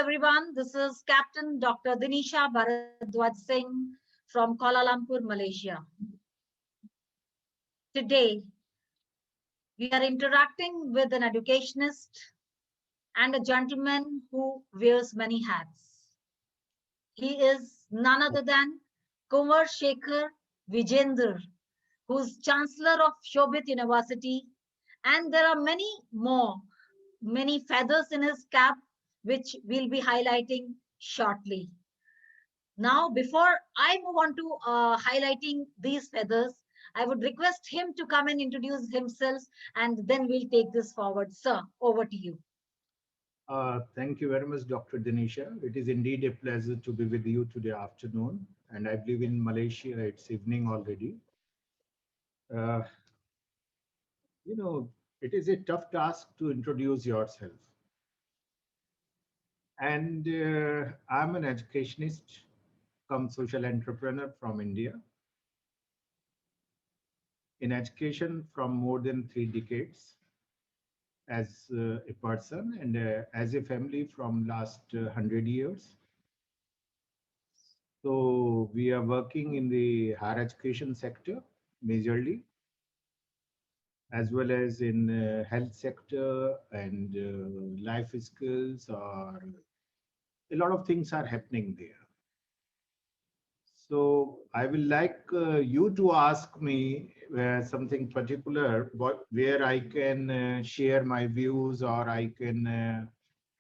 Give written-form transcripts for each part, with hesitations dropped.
everyone. This is Captain Dr. Dinisha Bharadwaj Singh from Kuala Lumpur, Malaysia. Today, we are interacting with an educationist and a gentleman who wears many hats. He is none other than Kumar Shekhar Vijender, who is Chancellor of Shobit University, and there are many more, many feathers in his cap, which we'll be highlighting shortly. Now, before I move on to highlighting these feathers, I would request him to come and introduce himself, and then we'll take this forward. Sir, over to you. Thank you very much, Dr. Denisha. It is indeed a pleasure to be with you today afternoon. And I believe in Malaysia, it's evening already. Uh, it is a tough task to introduce yourself. And I'm an educationist, come social entrepreneur from India. In education from more than 3 decades as a person and as a family from last 100 years. So we are working in the higher education sector majorly, as well as in health sector and life skills, or a lot of things are happening there. So I will like you to ask me something particular, where I can share my views, or I can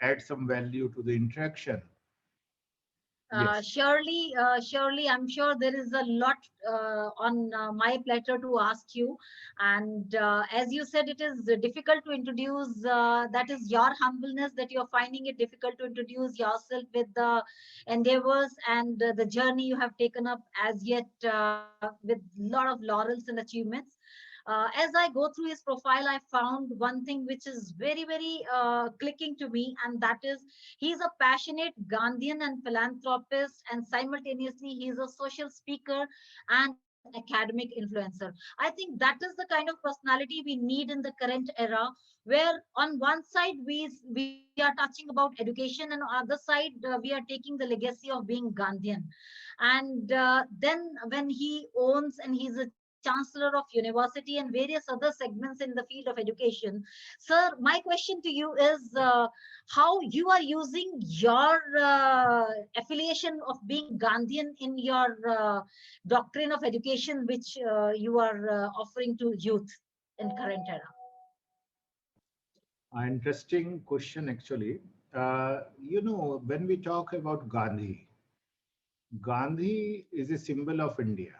add some value to the interaction. Yes. Surely, I'm sure there is a lot on my platter to ask you. And as you said, it is difficult to introduce. That is your humbleness that you're finding it difficult to introduce yourself with the endeavors and the journey you have taken up as yet with a lot of laurels and achievements. As I go through his profile, I found one thing which is very clicking to me, and that is he's a passionate Gandhian and philanthropist, and simultaneously he's a social speaker and academic influencer. I think that is the kind of personality we need in the current era, where on one side we are touching about education, and on the other side we are taking the legacy of being Gandhian. And then when he owns and he's a chancellor of university and various other segments in the field of education, sir, my question to you is how you are using your affiliation of being Gandhian in your doctrine of education, which you are offering to youth in current era. Interesting question, actually. When we talk about Gandhi, Gandhi is a symbol of India.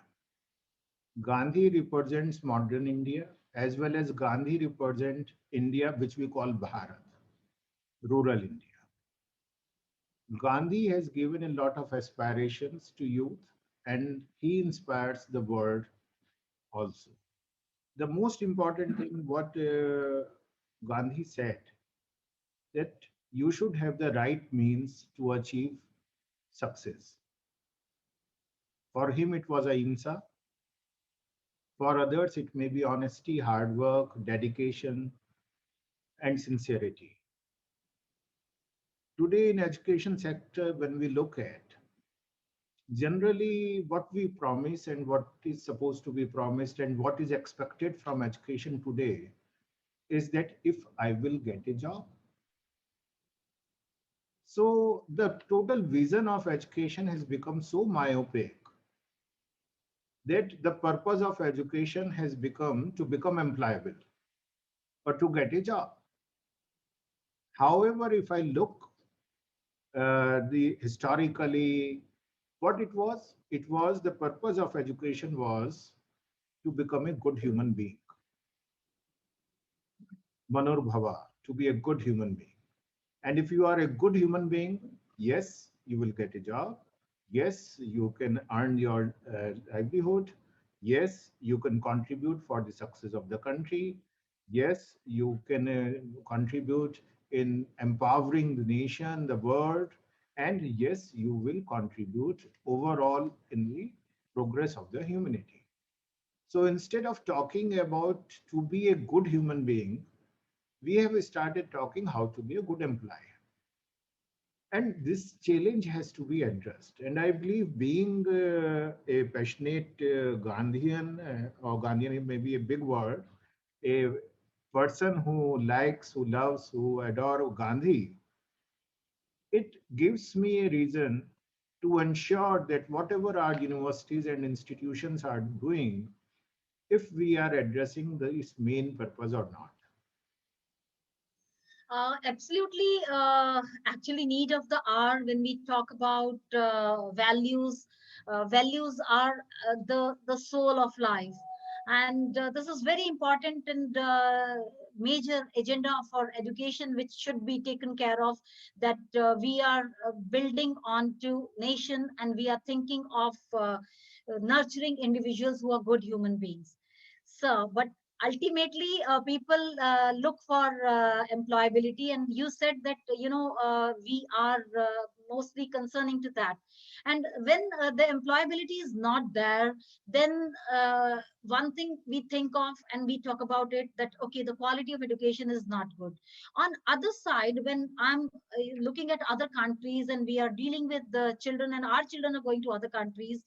Gandhi represents modern India, as well as Gandhi represents India, which we call Bharat, rural India. Gandhi has given a lot of aspirations to youth, and he inspires the world also. The most important thing what Gandhi said, that you should have the right means to achieve success. For him, it was ahimsa. For others, it may be honesty, hard work, dedication, and sincerity. Today in education sector, when we look at, generally what we promise and what is supposed to be promised and what is expected from education today is that if I will get a job. So the total vision of education has become so myopic that the purpose of education has become to become employable or to get a job. However, if I look the historically, what it was the purpose of education was to become a good human being. Manor Bhava, to be a good human being. And if you are a good human being, yes, you will get a job. Yes, you can earn your livelihood. Yes, you can contribute for the success of the country. Yes, you can contribute in empowering the nation, the world. And yes, you will contribute overall in the progress of the humanity. So instead of talking about to be a good human being, we have started talking how to be a good employee. And this challenge has to be addressed. And I believe being a passionate Gandhian, or Gandhian may be a big word, a person who likes, who loves, who adore Gandhi, it gives me a reason to ensure that whatever our universities and institutions are doing, if we are addressing this main purpose or not. Absolutely, actually, need of the hour when we talk about values. Values are the soul of life, and this is very important and major agenda for education, which should be taken care of. That we are building onto nation, and we are thinking of nurturing individuals who are good human beings. So, but ultimately people look for employability, and you said that we are mostly concerning to that. And when the employability is not there, then one thing we think of and we talk about it, that okay, the quality of education is not good. On other side, when I'm looking at other countries and we are dealing with the children, and our children are going to other countries,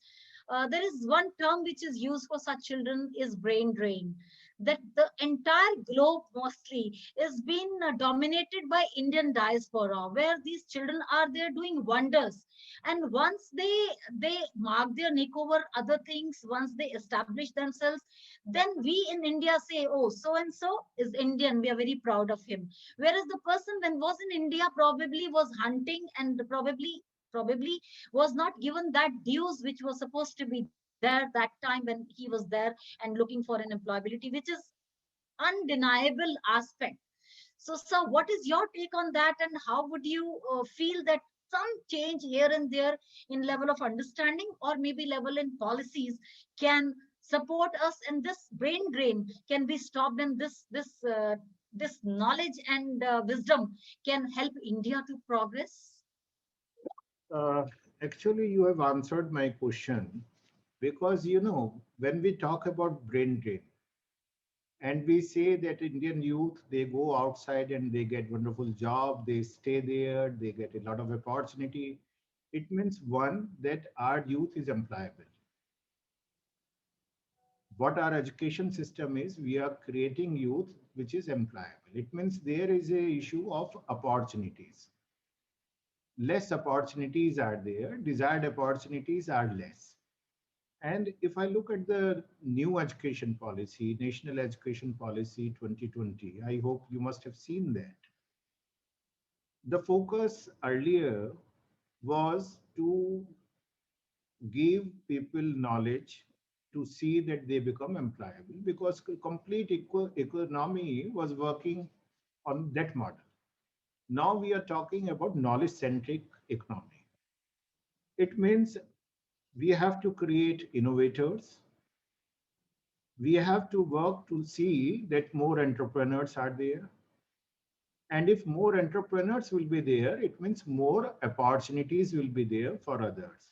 there is one term which is used for such children is brain drain. That the entire globe mostly is being dominated by Indian diaspora, where these children are there doing wonders. And once they mark their nick over other things, once they establish themselves, then we in India say, oh, so and so is Indian, we are very proud of him. Whereas the person when was in India probably was hunting, and probably was not given that dues which was supposed to be there that time when he was there and looking for an employability, which is undeniable aspect. So, sir, what is your take on that, and how would you feel that some change here and there in level of understanding, or maybe level in policies, can support us, and this brain drain can be stopped, and this knowledge and wisdom can help India to progress? Uh, Actually, you have answered my question, because when we talk about brain drain and we say that Indian youth, they go outside and they get wonderful job, they stay there, they get a lot of opportunity, it means one, that our youth is employable. What our education system is, we are creating youth which is employable. It means there is a issue of opportunities. Less opportunities are there, desired opportunities are less. And if I look at the new education policy, National Education Policy 2020, I hope you must have seen that. The focus earlier was to give people knowledge to see that they become employable, because complete economy was working on that model. Now we are talking about knowledge centric economy. It means we have to create innovators. We have to work to see that more entrepreneurs are there. And if more entrepreneurs will be there, it means more opportunities will be there for others,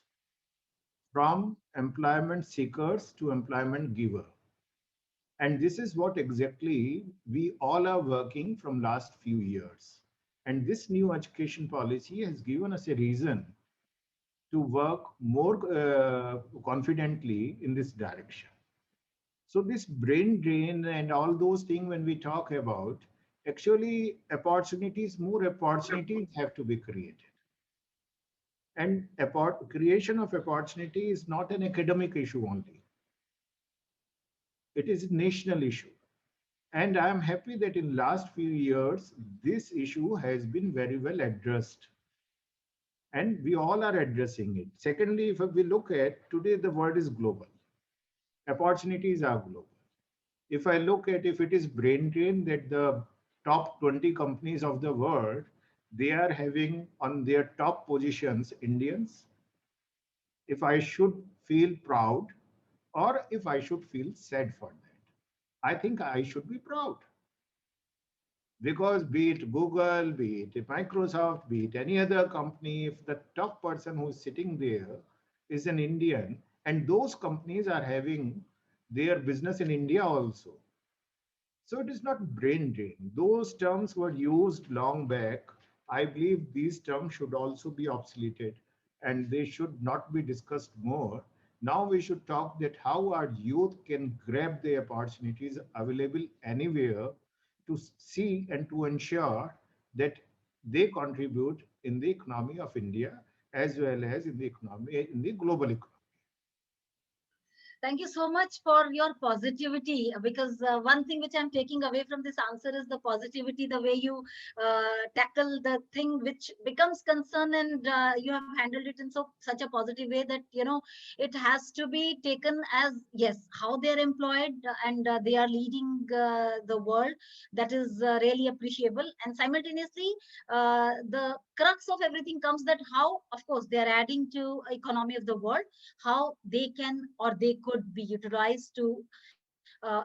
from employment seekers to employment giver. And this is what exactly we all are working from last few years. And this new education policy has given us a reason to work more confidently in this direction. So this brain drain and all those things when we talk about, actually opportunities, more opportunities have to be created. And creation of opportunity is not an academic issue only. It is a national issue. And I am happy that in last few years, this issue has been very well addressed. And we all are addressing it. Secondly, if we look at today, the world is global. Opportunities are global. If I look at, if it is brain drain, that the top 20 companies of the world, they are having on their top positions Indians, if I should feel proud or if I should feel sad for that, I think I should be proud, because be it Google, be it Microsoft, be it any other company, if the top person who's sitting there is an Indian, and those companies are having their business in India also. So it is not brain drain. Those terms were used long back I believe these terms should also be obsoleted and they should not be discussed more. Now we should talk that how our youth can grab the opportunities available anywhere to see and to ensure that they contribute in the economy of India as well as in the economy, in the global economy. Thank you so much for your positivity, because one thing which I'm taking away from this answer is the positivity, the way you tackle the thing which becomes concern, and you have handled it in such a positive way that it has to be taken as yes, how they're employed, and they are leading the world. That is really appreciable, and simultaneously the crux of everything comes that how, of course, they are adding to economy of the world, how they can or they could be utilized to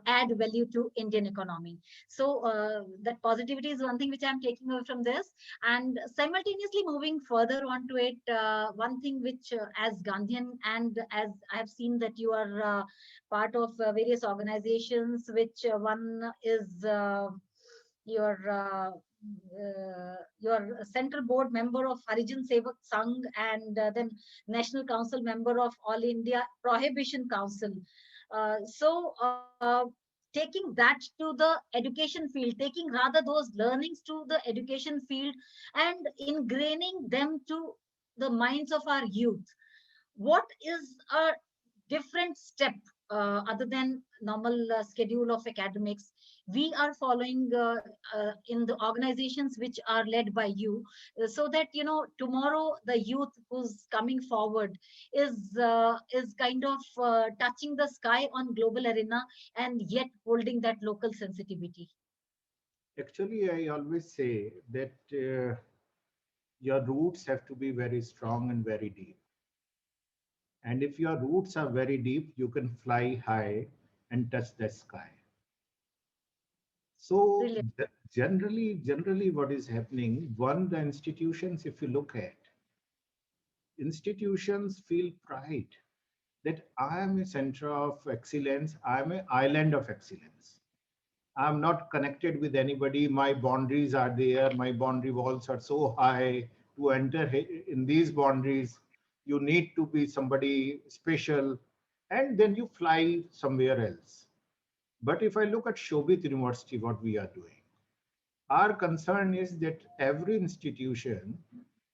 add value to Indian economy. So that positivity is one thing which I'm taking away from this, and simultaneously moving further on to it. One thing which, as Gandhian, and as I have seen that you are part of various organizations, which one is your central board member of Harijan Sevak Sangh, and then National Council member of All India Prohibition Council. So taking that to the education field, taking rather those learnings to the education field and ingraining them to the minds of our youth, what is a different step, other than normal schedule of academics, we are following in the organizations which are led by you, so that tomorrow the youth who's coming forward is kind of touching the sky on global arena and yet holding that local sensitivity. Actually, I always say that your roots have to be very strong and very deep. And if your roots are very deep, you can fly high and touch the sky. So Brilliant. generally what is happening, one, the institutions, if you look at, institutions feel pride that I am a center of excellence, I am an island of excellence. I'm not connected with anybody. My boundaries are there. My boundary walls are so high. To enter in these boundaries, you need to be somebody special, and then you fly somewhere else. But if I look at Shobit University, what we are doing, our concern is that every institution,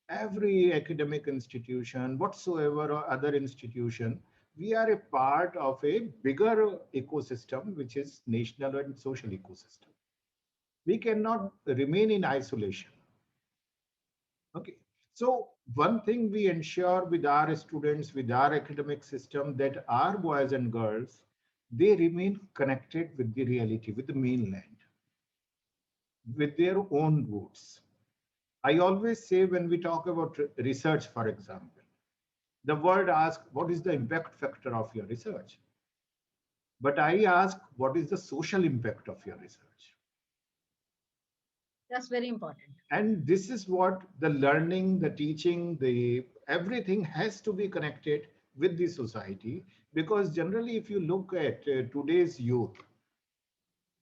every academic institution, whatsoever or other institution, we are a part of a bigger ecosystem, which is national and social ecosystem. We cannot remain in isolation. Okay. So one thing we ensure with our students, with our academic system, that our boys and girls, they remain connected with the reality, with the mainland, with their own roots. I always say when we talk about research, for example, the world asks, what is the impact factor of your research? But I ask, what is the social impact of your research? That's very important. And this is what the learning, the teaching, the everything has to be connected with the society, because generally if you look at today's youth,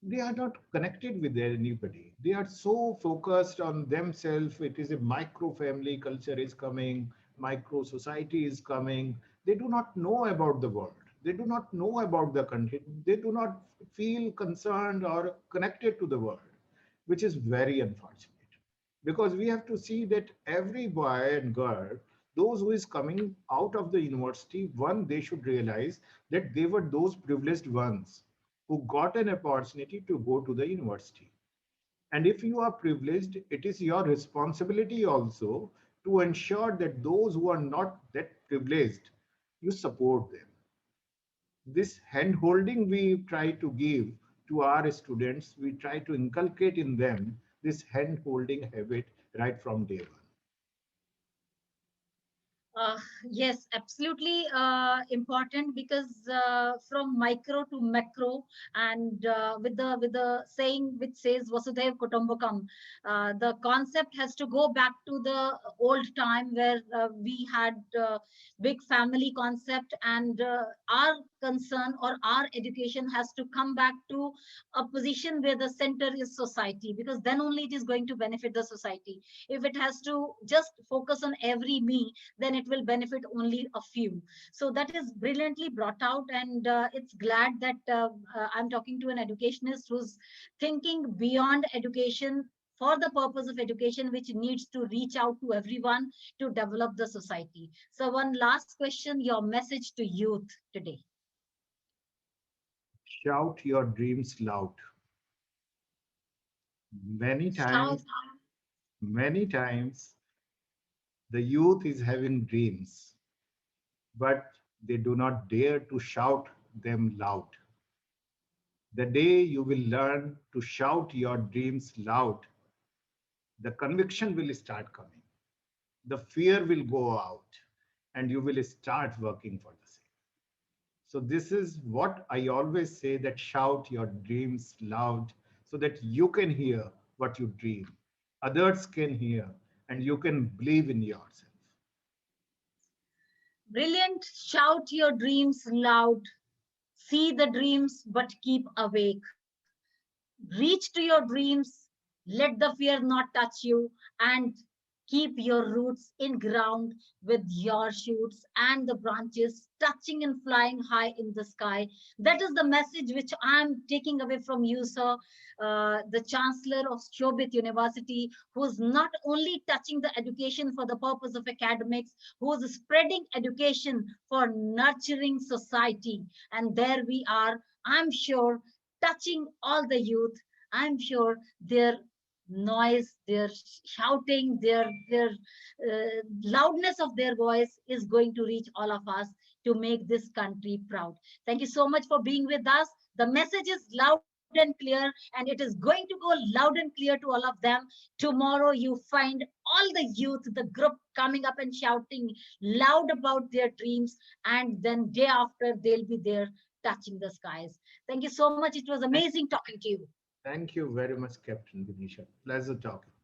they are not connected with anybody. They are so focused on themselves. It is a micro family culture is coming, micro society is coming. They do not know about the world. They do not know about the country. They do not feel concerned or connected to the world, which is very unfortunate. Because we have to see that every boy and girl, those who is coming out of the university, one, they should realize that they were those privileged ones who got an opportunity to go to the university. And if you are privileged, it is your responsibility also to ensure that those who are not that privileged, you support them. This hand holding we try to give to our students, we try to inculcate in them this hand holding habit right from day one. Uh, yes, absolutely important, because from micro to macro, and with the saying which says Vasudhaiv Kutumbakam, the concept has to go back to the old time where we had big family concept, and our concern or our education has to come back to a position where the center is society, because then only it is going to benefit the society. If it has to just focus on every me, then it will benefit only a few. So that is brilliantly brought out, and it's glad that I'm talking to an educationist who's thinking beyond education for the purpose of education, which needs to reach out to everyone to develop the society. So one last question, your message to youth today. Shout your dreams loud. Many Shout. times, many times, the youth is having dreams, but they do not dare to shout them loud. The day you will learn to shout your dreams loud, the conviction will start coming. The fear will go out, and you will start working for the same. So, this is what I always say, that shout your dreams loud so that you can hear what you dream, others can hear, and you can believe in yourself. Brilliant. Shout your dreams loud. See the dreams, but keep awake. Reach to your dreams, let the fear not touch you, and keep your roots in ground with your shoots and the branches touching and flying high in the sky. That is the message which I'm taking away from you, sir, the Chancellor of Shobit University, who's not only touching the education for the purpose of academics, who's spreading education for nurturing society. And there we are, I'm sure, touching all the youth. I'm sure their noise, their shouting, their loudness of their voice is going to reach all of us to make this country proud. Thank you so much for being with us. The message is loud and clear, and it is going to go loud and clear to all of them. Tomorrow, you find all the youth, the group coming up and shouting loud about their dreams, and then day after, they'll be there touching the skies. Thank you so much. It was Thank amazing talking to you. thank you very much, Captain Vinisha. Pleasure talking.